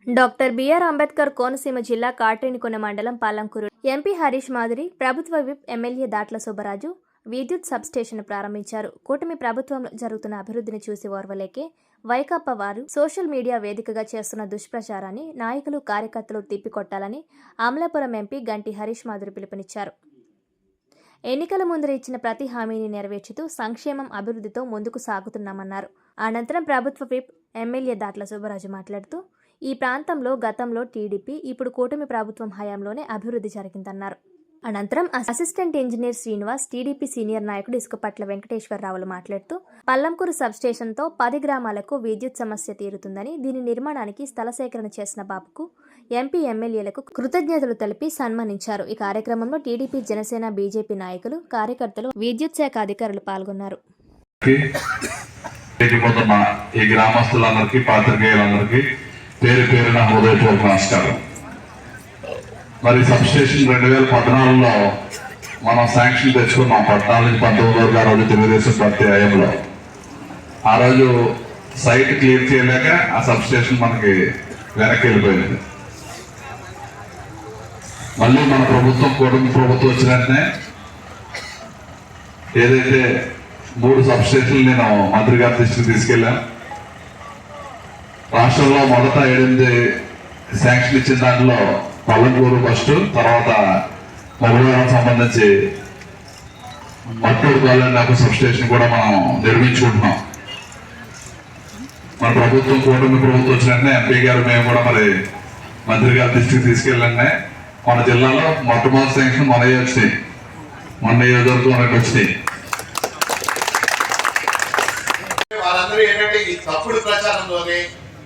Doctor BR Ambedkar Konaseema జిల్లా కాట్రేనికొండ మండలం పాలంకూరు MP Harish Madhuri, ప్రభుత్వ విప్ ఎమ్మెల్యే దాట్ల సుబ్బరాజు విద్యుత్ సబ్స్టేషన్ ప్రారంభించారు. కూటమి ప్రభుత్వంలో జరుగుతున్న అభివృద్ధిని చూసి ఓర్వలేకే వైకాపా వారు సోషల్ మీడియా వేదికగా చేస్తున్న దుష్ప్రచారాన్ని నాయకులు, కార్యకర్తలు తిప్పికొట్టాలని అమలాపురం ఎంపీ గంటి హరీష్ మాధురి పిలుపునిచ్చారు. ఎన్నికల ముందర ఇచ్చిన ప్రతి హామీని నెరవేర్చుతూ సంక్షేమం, అభివృద్ధితో ముందుకు సాగుతున్నామన్నారు. అనంతరం ప్రభుత్వ విప్ ఎమ్మెల్యే దాట్ల సుబ్బరాజు మాట్లాడుతూ ఈ ప్రాంతంలో గతంలో టీడీపీ, ఇప్పుడు కూటమి ప్రభుత్వం హయాంలోనే అభివృద్ధి జరిగిందన్నారు. అనంతరం assistant engineer Srinivas, TDP senior నాయకుడు ఇసుకపట్ల వెంకటేశ్వరరావులు మాట్లాడుతూ పల్లంకూరు సబ్స్టేషన్తో 10 గ్రామాలకు విద్యుత్ సమస్య తీరుతుందని, దీని నిర్మాణానికి స్థల సేకరణ చేసిన బాబుకు ఎంపీ, ఎమ్మెల్యేలకు కృతజ్ఞతలు తెలిపి సన్మానించారు. ఈ కార్యక్రమంలో టీడీపీ, జనసేన, బీజేపీ నాయకులు, కార్యకర్తలు, విద్యుత్ శాఖ అధికారులు పాల్గొన్నారు. ఈ గ్రామస్తులందరికీ, పాత్రికేయులందరికీ పేరు పేరున హృదయపూర్వక నమస్కారం. మరి సబ్స్టేషన్ 2014లో మనం శాంక్షన్ తెచ్చుకున్నాం. 14-19 వరకు ఆ రోజు తెలుగుదేశం పార్టీ హయాంలో. ఆ రోజు సైట్ క్లియర్ చేయలేక ఆ సబ్స్టేషన్ మనకి వెనక్కి వెళ్ళిపోయింది. మళ్ళీ మన ప్రభుత్వం, కూటమి ప్రభుత్వం వచ్చిన వెంటనే ఏదైతే 3 సబ్స్టేషన్లు నేను మంత్రి గారి దృష్టికి తీసుకెళ్ళాను. రాష్ట్రంలో మొదట 8 శాంక్షన్ ఇచ్చిన దాంట్లో పల్లంకూరు ఫస్ట్, తర్వాత మొగలవరం సంబంధించి మట్టూరు కాలనీ ఒక సబ్స్టేషన్ కూడా మనం నిర్మించుకుంటున్నాం. మన ప్రభుత్వం, కూటమి ప్రభుత్వం వచ్చినట్టే ఎంపీ గారు, మేము కూడా మరి మంత్రి గారి దృష్టికి తీసుకెళ్ళండి. మన జిల్లాలో మొట్టమొదటి శాంక్షన్ మనయ్య వచ్చినాయి, మన నియోజకవర్గం వచ్చినాయి. వాళ్ళందరూ ఏంటంటే ఈ తప్పుడు ప్రచారంలోనే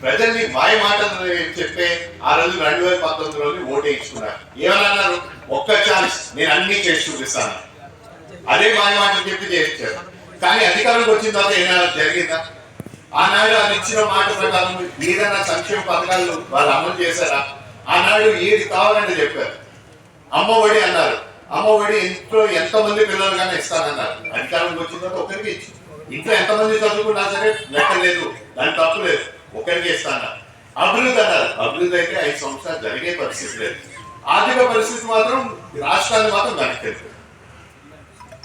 ప్రజల్ని మాయ మాటలు చెప్పే ఆ రోజు 2019 ఓటు వేయించుకున్నారు. ఏమన్నారు? ఒక్క ఛాన్స్, నేను అన్ని చేసి చూపిస్తాను. అదే మాయ మాటలు చెప్పి చేయించారు. కానీ అధికారంలోకి వచ్చిన తర్వాత ఏమైనా జరిగిందా? ఆనాడు వాళ్ళు ఇచ్చిన మాట ప్రకారం ఏదైనా సంక్షేమ పథకాలు వాళ్ళు అమలు చేశారా? ఆనాడు ఏది కావాలంటే చెప్పారు. అమ్మఒడి అన్నారు. అమ్మఒడి ఇంట్లో ఎంతమంది పిల్లలు కానీ ఇస్తానన్నారు. అధికారంలోకి వచ్చిన తర్వాత ఒకరికి ఇచ్చి, ఇంట్లో ఎంతమంది చదువుకున్నా సరే లెక్క లేదు, దాని తప్పు లేదు, ఒకరికి ఇస్తాను. అభివృద్ధి అన్నారు. అభివృద్ధి అయితే 5 సంవత్సరాలు జరిగే పరిస్థితి లేదు. ఆర్థిక పరిస్థితి మాత్రం రాష్ట్రాన్ని మాత్రం వెనక్కి.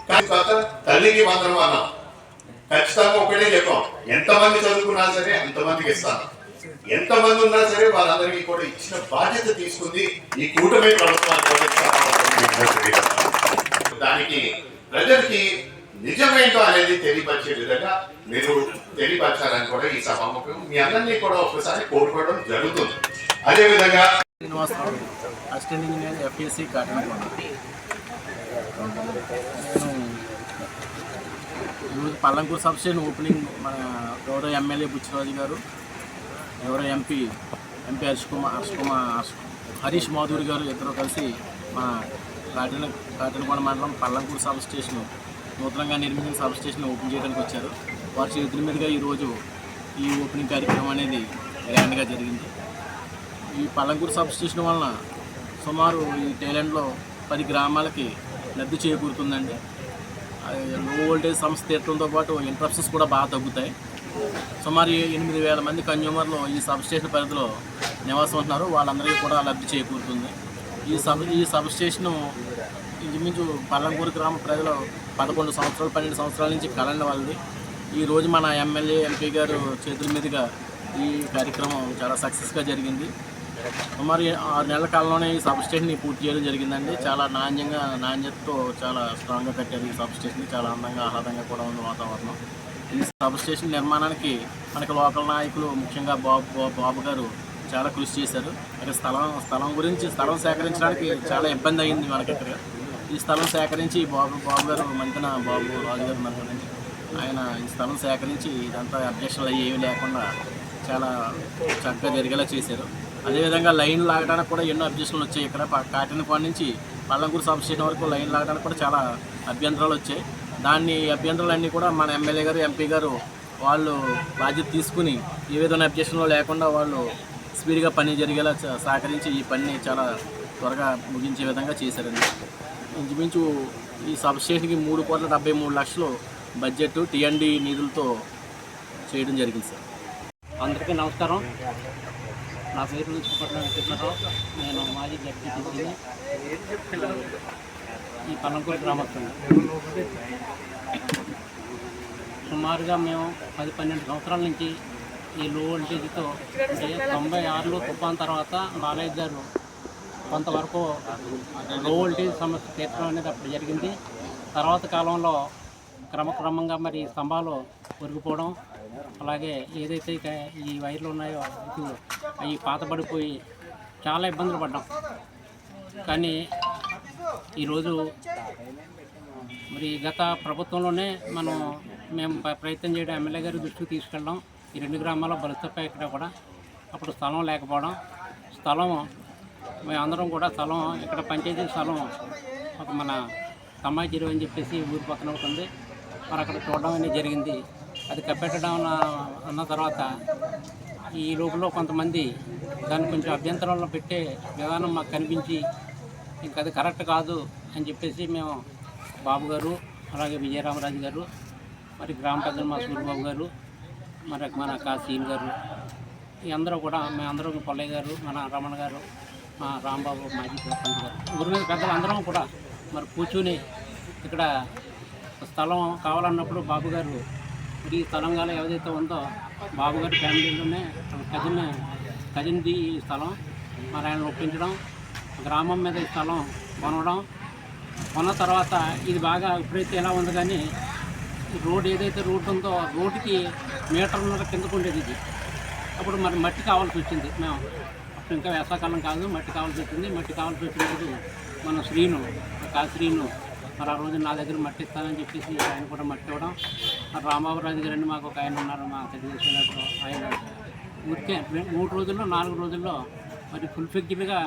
కానీ తల్లికి మాత్రం అన్నాం, ఖచ్చితంగా ఒకటే చెప్పాం, ఎంతమంది చదువుకున్నా సరే అంతమందికి ఇస్తాను. ఎంతమంది ఉన్నా సరే వాళ్ళందరికీ కూడా ఇచ్చిన బాధ్యత తీసుకుంది ఈ కూటమి ప్రభుత్వానికి. దానికి ప్రజలకి నిజమేంటో అనేది తెలియపరిచే విధంగా మీరు తెలియపరచాలని కూడా ఈ సభాముఖం మీ అందరినీ కూడా ఒకసారి కోరుకోవడం జరుగుతుంది. అదేవిధంగా శ్రీనివాసరావు, అసిస్టెంట్ ఇంజనీర్, FSC కాట్రేనికొండ. నేను ఈరోజు పల్లంకూరు సబ్స్టేషన్ ఓపెనింగ్ మన గౌరవ ఎమ్మెల్యే బుచ్చిరాజు గారు, గౌరవ ఎంపీ హరీష్ మాధురి గారు ఇద్దరు కలిసి మా కాట్రేనికొండ మండలం పల్లంకూరు సబ్స్టేషన్ నూతనంగా నిర్మించిన సబ్స్టేషన్ ఓపెన్ చేయడానికి వచ్చారు. వారి చేతుల మీదుగా ఈరోజు ఈ ఓపెనింగ్ కార్యక్రమం అనేది గ్రాండ్గా జరిగింది. ఈ పల్లంకూరు సబ్స్టేషన్ వలన సుమారు ఈ టైలాండ్లో 10 గ్రామాలకి లబ్ధి చేకూరుతుందండి. లో వోల్టేజ్ సంస్థ తీయడంతో పాటు ఇంటరప్షన్స్ కూడా బాగా తగ్గుతాయి. సుమారు 8,000 మంది కన్జ్యూమర్లు ఈ సబ్స్టేషన్ పరిధిలో నివాసం ఉంటున్నారు. వాళ్ళందరికీ కూడా లబ్ధి చేకూరుతుంది. ఈ సబ్స్టేషను ఇంచుమించు పల్లంకూరు గ్రామ ప్రజలు 11 సంవత్సరాలు, 12 సంవత్సరాల నుంచి కలండి వాళ్ళది. ఈరోజు మన ఎమ్మెల్యే, ఎంపీ గారు చేతుల మీదుగా ఈ కార్యక్రమం చాలా సక్సెస్గా జరిగింది. సుమారు 6 నెలల కాలంలోనే ఈ సబ్స్టేషన్ పూర్తి చేయడం జరిగిందండి. చాలా నాణ్యతతో చాలా స్ట్రాంగ్గా కట్టారు ఈ సబ్స్టేషన్. చాలా అందంగా, ఆహ్లాదంగా కూడా ఉంది వాతావరణం. ఈ సబ్స్టేషన్ నిర్మాణానికి మనకి లోకల్ నాయకులు, ముఖ్యంగా బాబు గారు చాలా కృషి చేశారు. అక్కడ స్థలం సేకరించడానికి చాలా ఇబ్బంది అయింది మనకి. ఇక్కడ ఈ స్థలం సేకరించి బాబు గారు మంతెన బాబు రాజు గారు మంతెన ఆయన ఈ స్థలం సేకరించి ఇదంతా అబ్జెక్షన్లు ఏమీ లేకుండా చాలా చక్కగా జరిగేలా చేశారు. అదేవిధంగా లైన్ లాగడానికి కూడా ఎన్నో అబ్జెక్షన్లు వచ్చాయి. ఇక్కడ కాట్రేనికొండ నుంచి పల్లంకూరు సబ్స్టేషన్ వరకు లైన్ లాగడానికి కూడా చాలా అభ్యంతరాలు వచ్చాయి. అభ్యంతరాలన్నీ కూడా మన ఎమ్మెల్యే గారు, ఎంపీ గారు వాళ్ళు బాధ్యత తీసుకుని ఏ విధమైన అబ్జెక్షన్లు లేకుండా వాళ్ళు స్పీడ్గా పని జరిగేలా సహకరించి ఈ పనిని చాలా త్వరగా ముగించే విధంగా చేశారండి. ఇంచుమించు ఈ సబ్స్టేషన్కి 3,73,00,000 బడ్జెట్ T&D నిధులతో చేయడం జరిగింది సార్. అందరికీ నమస్కారం. నా పేరు చుట్టుపట్ల వెంకటేశ్వరరావు. నేను మాజీ జడ్పీటీసీని, ఈ పల్లంకూరు గ్రామస్తుని. సుమారుగా మేము 10-12 సంవత్సరాల నుంచి ఈ లో వోల్టేజ్తో, అంటే 96లో తుఫాన్ తర్వాత బాలయ్య గారు కొంతవరకు లో వోల్టేజ్ సమస్య తీర్చడం అనేది అప్పుడు జరిగింది. తర్వాత కాలంలో క్రమక్రమంగా మరి స్తంభాలు ఒరిగిపోవడం, అలాగే ఏదైతే ఈ వైర్లు ఉన్నాయో అవి పాతబడిపోయి చాలా ఇబ్బందులు పడ్డాం. కానీ ఈరోజు మరి గత ప్రభుత్వంలోనే మేము ప్రయత్నం చేయడం, ఎమ్మెల్యే గారి దృష్టికి తీసుకెళ్ళడం, ఈ 2 గ్రామాల బలితపై ఇక్కడ కూడా అప్పుడు స్థలం లేకపోవడం, మేమందరం కూడా స్థలం ఇక్కడ పంచాయతీ స్థలం ఒక మన తమ్మాయి చెరువు అని చెప్పేసి ఊరి పక్కన ఉంటుంది, మరి అక్కడ చూడడం అనేది జరిగింది. అది కప్పెట్టడం అన్న తర్వాత ఈ లోపల కొంతమంది దాన్ని కొంచెం అభ్యంతరంలో పెట్టే విధానం మాకు కనిపించి, ఇంకా అది కరెక్ట్ కాదు అని చెప్పేసి మేము బాబు గారు, అలాగే విజయరామరాజు గారు, మరి గ్రామ పెద్దలు మా సూర్యబాబు గారు, మరి మన కాశీన్ గారు, ఈ అందరూ కూడా మేమందరం, పొల్లయ్య గారు, మన రమణ గారు, మా రాంబాబు, మాజీ సర్పంచ్ గారు, ఊరి మీద పెద్దలు అందరం కూడా మరి కూర్చుని ఇక్కడ స్థలం కావాలన్నప్పుడు బాబు గారు ఈ స్థలంగా ఏదైతే ఉందో బాబు గారి ఫ్యామిలీలోనే కజిన్ది ఈ స్థలం మరి ఆయన ఒప్పించడం, గ్రామం మీద ఈ స్థలం కొన్న తర్వాత ఇది బాగా ఇప్పుడైతే ఎలా ఉంది, కానీ రోడ్ ఏదైతే రోడ్డు ఉందో రోడ్డుకి 1.5 మీటర్ల కిందకు ఉండేది ఇది. అప్పుడు మరి మట్టి కావాల్సి వచ్చింది. మేము అప్పుడు ఇంకా వేసవకాలం కాదు, మట్టి కావాల్సి వచ్చినప్పుడు మన శ్రీను మరి ఆ రోజు నా దగ్గర మట్టి ఇస్తానని చెప్పేసి ఆయన కూడా మట్టి ఇవ్వడం. రాంబాబురాజు గారండి మాకు ఒక ఆయన ఉన్నారు, మా తెలుగుదేశం ఆయన ఊరికే 3 రోజుల్లో 4 రోజుల్లో మరి ఫుల్ఫిగ్డ్గా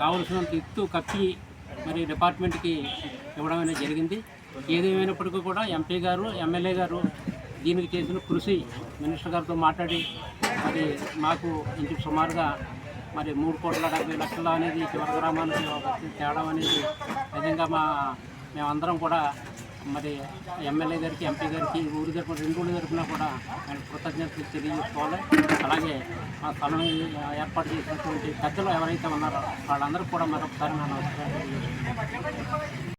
కావలసినంత ఎత్తు కప్పి మరి డిపార్ట్మెంట్కి ఇవ్వడం అనేది జరిగింది. ఏదేమైనప్పటికీ కూడా ఎంపీ గారు, ఎమ్మెల్యే గారు దీనికి చేసిన కృషి, మినిస్టర్ గారితో మాట్లాడి మరి మాకు ఇంటికి సుమారుగా మరి 3,70,00,000 అనేది చివరి గ్రామానికి తేవడం అనేది నిజంగా మేమందరం కూడా మరి ఎమ్మెల్యే గారికి, ఎంపీ గారికి, ఊరి తరపున 2 ఊళ్ళ తరపున కూడా నేను కృతజ్ఞతలు తెలియజేసుకోవాలి. అలాగే మా స్థలం ఏర్పాటు చేసినటువంటి పెద్దలు ఎవరైతే ఉన్నారో వాళ్ళందరూ కూడా మరొకసారి నా నమస్కారం తెలియజేస్తున్నాను.